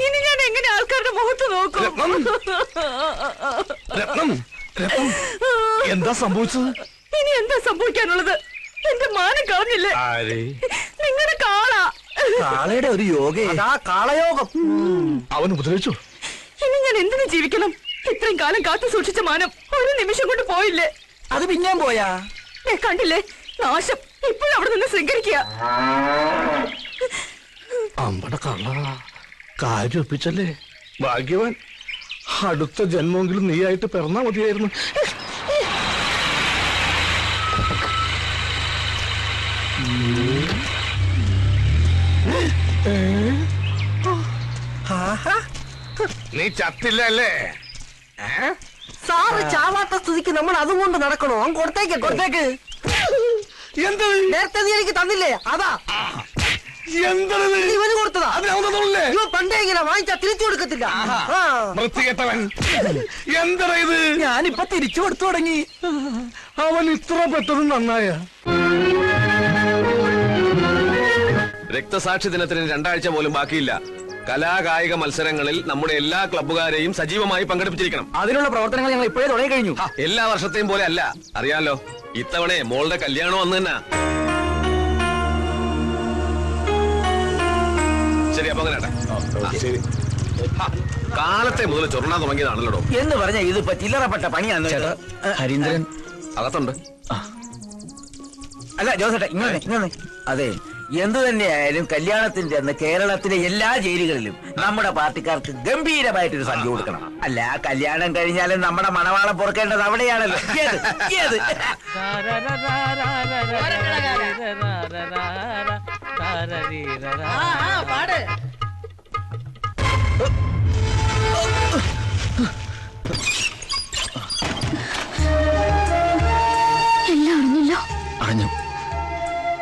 ഇനി ഞാൻ എങ്ങനെ ആൾക്കാരുടെ മുഖത്ത് നോക്കും? എന്താ സംഭവിച്ചത്? ഇനി എന്താ സംഭവിക്കാനുള്ളത്? എന്റെ മാനം കളഞ്ഞില്ലേ നിങ്ങളുടെ കാള? കാളയുടെ ഒരു കാളയോഗം അവൻ ഉപദ്രവിച്ചു. ഇനി ഞാൻ എന്തിനു ജീവിക്കണം? ഇത്രയും കാലം കാത്തു സൂക്ഷിച്ച മാനം ഒരു നിമിഷം കൊണ്ട് പോയില്ലേ? അത് പിന്നെയും പോയാ? കണ്ടില്ലേ നാശം? ഇപ്പോഴും അവിടെ നിന്ന് ശൃംഖരിക്കുക. അമ്പട കള്ള കാര്യം ഒപ്പിച്ചല്ലേ? ഭാഗ്യവാൻ. അടുത്ത ജന്മമെങ്കിലും നീയായിട്ട് പിറന്നാ മതിയായിരുന്നു. നീ ചത്തില്ല അല്ലേ? സാറ് ചാവാത്ത സ്ഥിതിക്ക് നമ്മൾ അതും കൊണ്ട് നടക്കണോ? കൊടുത്തേക്ക്. എന്താ നേരത്തെ നീ എനിക്ക് തന്നില്ലേ? അതാ ഇവന് കൊടുത്തതാ. പണ്ടേ ഇങ്ങനെ വാങ്ങിച്ചാ തിരിച്ചു കൊടുക്കത്തില്ല. വൃത്തികെട്ടവൻ. എന്താ ഇത്? ഞാനിപ്പൊ തിരിച്ചു കൊടുത്തു തുടങ്ങി. അവൻ ഇത്ര പെട്ടത് നന്നായ. രക്തസാക്ഷി ദിനത്തിന് 2 ആഴ്ച പോലും ബാക്കിയില്ല. കലാകായിക മത്സരങ്ങളിൽ നമ്മുടെ എല്ലാ ക്ലബ്ബുകാരെയും സജീവമായി പങ്കെടുപ്പിച്ചിരിക്കണം. അതിനുള്ള പ്രവർത്തനങ്ങൾ ഞങ്ങൾ ഇപ്പോഴേ തുടങ്ങി കഴിഞ്ഞു. എല്ലാ വർഷത്തെയും പോലെ അല്ല, അറിയാലോ. ഇത്തവണ മോളുടെ കല്യാണം വന്നു തന്നെ. ശരി, അപ്പൊ അങ്ങനെ കാലത്തെ മുതൽ ചൊറണ തുടങ്ങിയതാണല്ലോ എന്ന് പറഞ്ഞ ഇതിപ്പോ ചില്ലറപ്പെട്ട പണിയാന്ന്. ഹരീന്ദ്രൻ അകത്തുണ്ട്. അല്ല ജോസേട്ടാ, ഇങ്ങനെ അതെ, എന്തു തന്നെയായാലും കല്യാണത്തിന്റെ അന്ന് കേരളത്തിലെ എല്ലാ ജയിലുകളിലും നമ്മുടെ പാർട്ടിക്കാർക്ക് ഗംഭീരമായിട്ടൊരു സദ്യ കൊടുക്കണം. അല്ല, കല്യാണം കഴിഞ്ഞാലും നമ്മുടെ മണവാളം പൊറുക്കേണ്ടത് അവിടെയാണല്ലോ. എല്ലാം അറിഞ്ഞല്ലോ. അറിഞ്ഞു.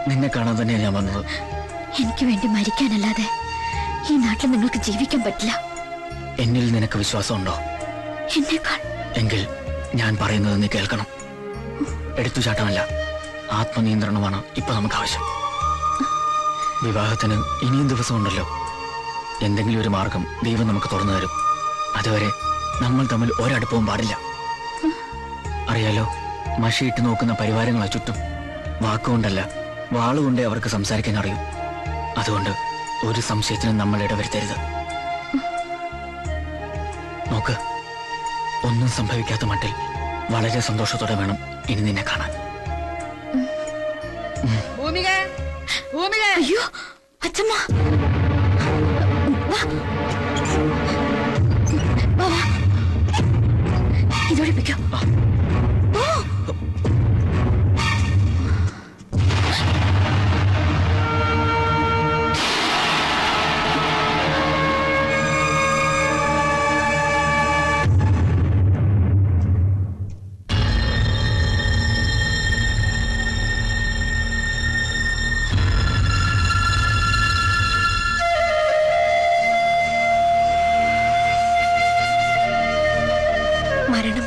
നിന്നെ കാണാൻ തന്നെയാണ് ഞാൻ വന്നത്. എനിക്ക് വേണ്ടി മരിക്കാനല്ലാതെ ഈ നാട്ടിൽ നിങ്ങൾക്ക് ജീവിക്കാൻ പറ്റില്ല. എന്നിൽ നിനക്ക് വിശ്വാസമുണ്ടോ? എന്നേക്കാൾ. എങ്കിൽ ഞാൻ പറയുന്നത് നീ കേൾക്കണം. എടുത്തുചാട്ടമല്ല, ആത്മനിയന്ത്രണമാണ് ഇപ്പൊ നമുക്ക് ആവശ്യം. വിവാഹത്തിന് ഇനിയും ദിവസമുണ്ടല്ലോ. എന്തെങ്കിലും ഒരു മാർഗം ദൈവം നമുക്ക് തുറന്നു തരും. അതുവരെ നമ്മൾ തമ്മിൽ ഒരടുപ്പവും പാടില്ല. അറിയാലോ, മഷിയിട്ട് നോക്കുന്ന പരിവാരങ്ങളാ ചുറ്റും. വാക്കുകൊണ്ടല്ല, വാളുകൊണ്ടേ അവർക്ക് സംസാരിക്കാൻ അറിയൂ. അതുകൊണ്ട് ഒരു സംശയത്തിനും നമ്മൾ ഇടവരുത്തരുത്. നോക്ക്, ഒന്നും സംഭവിക്കാത്ത മട്ടിൽ വളരെ സന്തോഷത്തോടെ വേണം ഇനി നിന്നെ കാണാൻ. അയ്യോ അച്ഛമ്മ, ഇതൊഴിപ്പിക്കോ.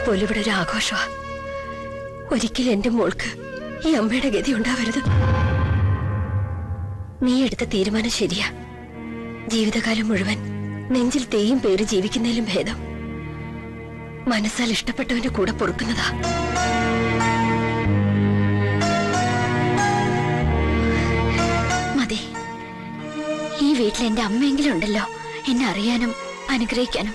പോലും ഇവിടെ ഒരു ആഘോഷമാ. ഒരിക്കലും എന്റെ മോൾക്ക് ഈ അമ്മയുടെ ഗതി ഉണ്ടാവരുത്. നീ എടുത്ത തീരുമാനം ശരിയാ. ജീവിതകാലം മുഴുവൻ നെഞ്ചിൽ തേയും പേര് ജീവിക്കുന്നതിലും ഭേദം മനസ്സാൽ ഇഷ്ടപ്പെട്ടവന്റെ കൂടെ പൊറുക്കുന്നതാ. മതി, ഈ വീട്ടിൽ എന്റെ അമ്മയെങ്കിലും ഉണ്ടല്ലോ എന്നെ അറിയാനും അനുഗ്രഹിക്കാനും.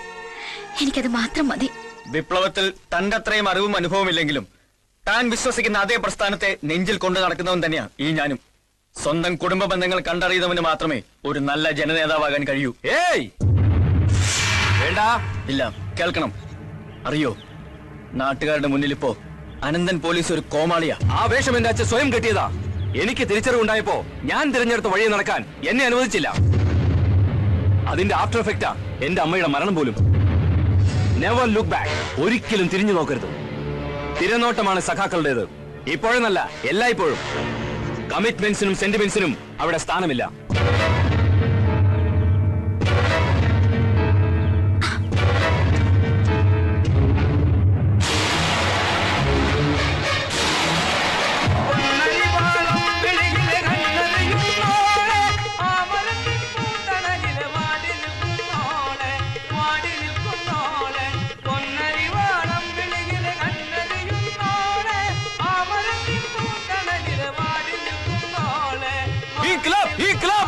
എനിക്കത് മാത്രം മതി. വിപ്ലവത്തിൽ തന്റെ അത്രയും അറിവും അനുഭവം ഇല്ലെങ്കിലും താൻ വിശ്വസിക്കുന്ന അതേ പ്രസ്ഥാനത്തെ നെഞ്ചിൽ കൊണ്ടു നടക്കുന്നവൻ തന്നെയാണ് ഈ ഞാനും. സ്വന്തം കുടുംബ ബന്ധങ്ങൾ കണ്ടറിയുന്നവന് മാത്രമേ ഒരു നല്ല ജനനേതാവാകാൻ കഴിയൂ. ഏയ് വേണ്ട, ഇല്ല, കേൾക്കണം. അറിയോ, നാട്ടുകാരുടെ മുന്നിൽ ഇപ്പോ അനന്തൻ പോലീസ് ഒരു കോമാളിയാ. ആ വേഷം എന്റെ അച്ഛൻ സ്വയം കെട്ടിയതാ. എനിക്ക് തിരിച്ചറിവുണ്ടായപ്പോ ഞാൻ തിരഞ്ഞെടുത്ത വഴിയെ നടക്കാൻ എന്നെ അനുവദിച്ചില്ല. അതിന്റെ ആഫ്റ്റർ എഫക്റ്റാ എന്റെ അമ്മയുടെ മരണം പോലും. Never look back. ഒരിക്കലും തിരിഞ്ഞു നോക്കരുത്. തിരനോട്ടമാണ് സഖാക്കളുടേത്. ഇപ്പോഴെന്നല്ല, എല്ലായ്പ്പോഴും. കമ്മിറ്റ്മെന്റ്സിനും സെന്റിമെന്റ്സിനും അവിടെ സ്ഥാനമില്ല.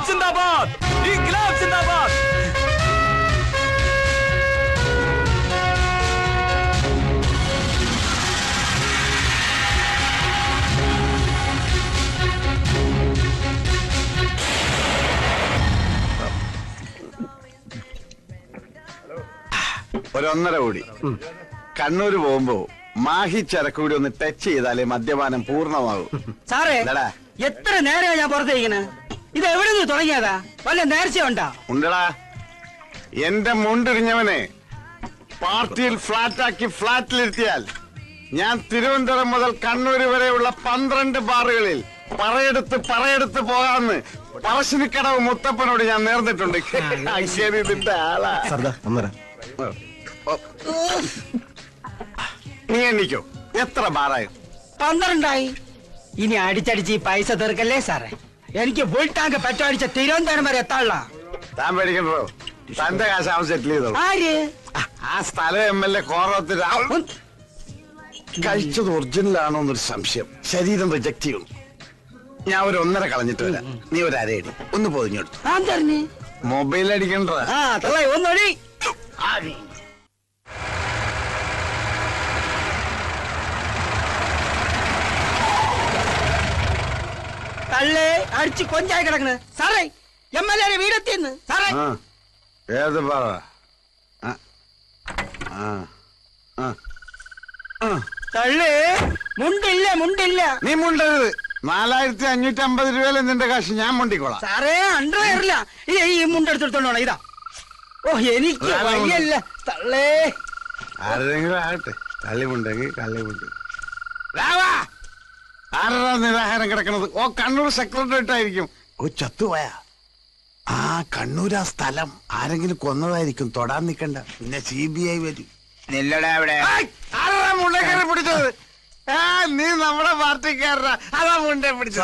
സിന്ദാബാദ്! ഇൻക്ലാബ് സിന്ദാബാദ്! ഒരൊന്നര കോടി. കണ്ണൂര് പോകുമ്പോ മാഹി ചരക്ക് കൂടി ഒന്ന് ടച്ച് ചെയ്താലേ മദ്യപാനം പൂർണ്ണമാകും. സാറേ എന്താടാ? എത്ര നേരമാ ഞാൻ പുറത്തേക്കണ്? ഇത് എവിടെ നിന്ന് തുടങ്ങിയതാ? വല്ല നേർച്ച ഉണ്ടാ? ഉണ്ടടാ. എന്റെ മുണ്ടിരിഞ്ഞവനെ പാർട്ടിയിൽ ഫ്ലാറ്റാക്കി ഫ്ലാറ്റിലിരുത്തിയാൽ ഞാൻ തിരുവനന്തപുരം മുതൽ കണ്ണൂര് വരെയുള്ള 12 ബാറുകളിൽ പറയെടുത്ത് പോകാമെന്ന് പറശ്ശിനിക്കടവ് മുത്തപ്പനോട് ഞാൻ നേർന്നിട്ടുണ്ട്. ശരി, ഇതിന്റെ ആളാ. നീ എണ്ണിക്കോ, എത്ര ബാറായി? 12 ഇനി അടിച്ചടിച്ച് ഈ പൈസ തീർക്കല്ലേ സാറേ? എനിക്ക് ഫുൾ ടാങ്ക് പെട്രോടിച്ച തിരുവനന്തപുരം വരെ എത്താനുള്ള. താൻ പേടിക്കണ്ടോ, തന്റെ കാശ് അവൻ സെറ്റിൽ ചെയ്തോ. ആര്? ആ സ്ഥലം MLA കോറത്തിൽ കഴിച്ചത് ഒറിജിനൽ ആണോ എന്നൊരു സംശയം. ശരീരം റിജക്ട് ചെയ്യുന്നു. ഞാൻ ഒരു 1.5 കളഞ്ഞിട്ട് വരാം. നീ ഒരു അരയടി ഒന്ന് പൊതിഞ്ഞെടുത്തു. മൊബൈൽ അടിക്കണ്ട. ഒന്നൊടി. തള്ളേ അടിച്ച് കൊഞ്ചായി കിടക്കണ് സാറേ. MLA വീടെത്തിയെന്ന് സാറേ. ഏത് പറ? തള്ളേ മുണ്ടില്ല. നീ മുണ്ടരുത്. 4550 രൂപയിലെ നിന്റെ കാശ് ഞാൻ മുണ്ടിക്കോളാം. സാറേ അണ്ടറില്ല. ഈ മുണ്ടെടുത്തോണ്ടോണം. ഇതാ. ഓ എനിക്ക് വയ്യല്ല തള്ളേ. ആരെങ്കിലും ആകട്ടെ, കള്ളിമുണ്ടെങ്കിൽ കള്ളിമുണ്ട്. ആരാ നിരാഹാരം കിടക്കണത്? ഓ, കണ്ണൂർ സെക്രട്ടേറിയറ്റ് ആയിരിക്കും. ഓ, ചത്തുപോയാ? ആ, കണ്ണൂർ ആ സ്ഥലം ആരെങ്കിലും കൊന്നതായിരിക്കും. തൊടാൻ നിക്കണ്ട, പിന്നെ CBI വരും. മുണ്ടേക്കറി പിടിച്ചത് നീ നമ്മുടെ പാർട്ടിക്കാരനാ. അതാ മുണ്ടേ പിടിച്ചത്.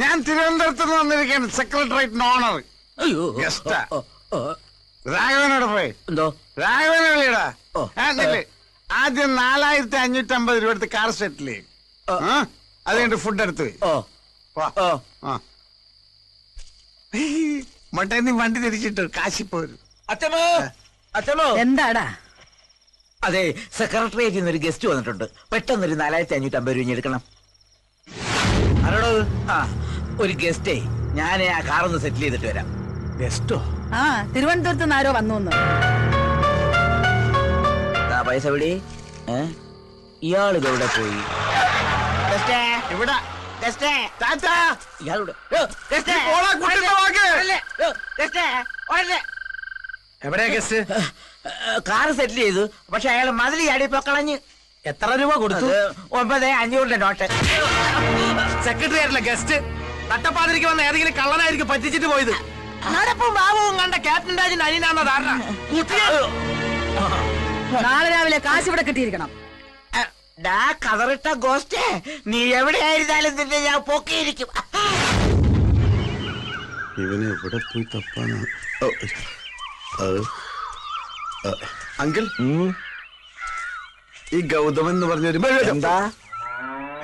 ഞാൻ തിരുവനന്തപുരത്ത് നിന്ന് വന്നിരിക്കുകയാണ്. സെക്രട്ടേറിയറ്റിന് ഓണർ ഗസ്റ്റാ. രാഘവനോട് പോയി എന്തോ രാഘവനെ വിളിയടാ. ആദ്യം 4550 രൂപ എടുത്ത് കാർ സെറ്റിൽ ചെയ്യും. അത് കഴിഞ്ഞിട്ട് ഫുഡ് എടുത്ത് മട്ടേ നീ വണ്ടി തിരിച്ചിട്ട് കാശിപ്പോരും. അച്ഛമ്മോ, എന്താടാ? അതെ, സെക്രട്ടേറിയറ്റിൽ നിന്ന് ഒരു ഗസ്റ്റ് വന്നിട്ടുണ്ട്. പെട്ടെന്നൊരു 4550 രൂപ എടുക്കണം. ആരോടോ? ഒരു ഗസ്റ്റേ. ഞാൻ ആ കാറൊന്ന് സെറ്റിൽ ചെയ്തിട്ട് വരാം. ഗസ്റ്റോ? തിരുവനന്തപുരത്ത് നിന്ന് ആരോ വന്നു. പൈസ വിടി. ഇയാളിതെവിടെ പോയി? ഇവിടെ എവിടെയാ ഗസ്റ്റ്? കാർ സെറ്റിൽ ചെയ്തു. പക്ഷെ അയാൾ മതിൽ ചാടിപ്പോ കളഞ്ഞ്. എത്ര രൂപ കൊടുത്തു? 9500 നോട്ട്. സെക്രട്ടറിയായിട്ടില്ല ഗസ്റ്റ്. തട്ടപ്പാതിരിക്ക് വന്ന ഏതെങ്കിലും കള്ളനായിരിക്കും പറ്റിച്ചിട്ട് പോയത്. നടപ്പും ബാബുവും കണ്ട ക്യാപ്റ്റൻ രാജിന്റെ അനിയനാണെന്ന ധാരണ. നാളെ രാവിലെ കാശ് ഇവിടെ കിട്ടിയിരിക്കണം. കതറിട്ട ഗോസ്റ്റേ, നീ എവിടെയായിരുന്നാലും നിന്നെ ഞാൻ പൊക്കിയിരിക്കും. ഇവനെ എവിടെ പോയി തപ്പാണ്? അങ്കിൾ, ഈ ഗൗതമൻ എന്ന് പറഞ്ഞൊരു എന്താ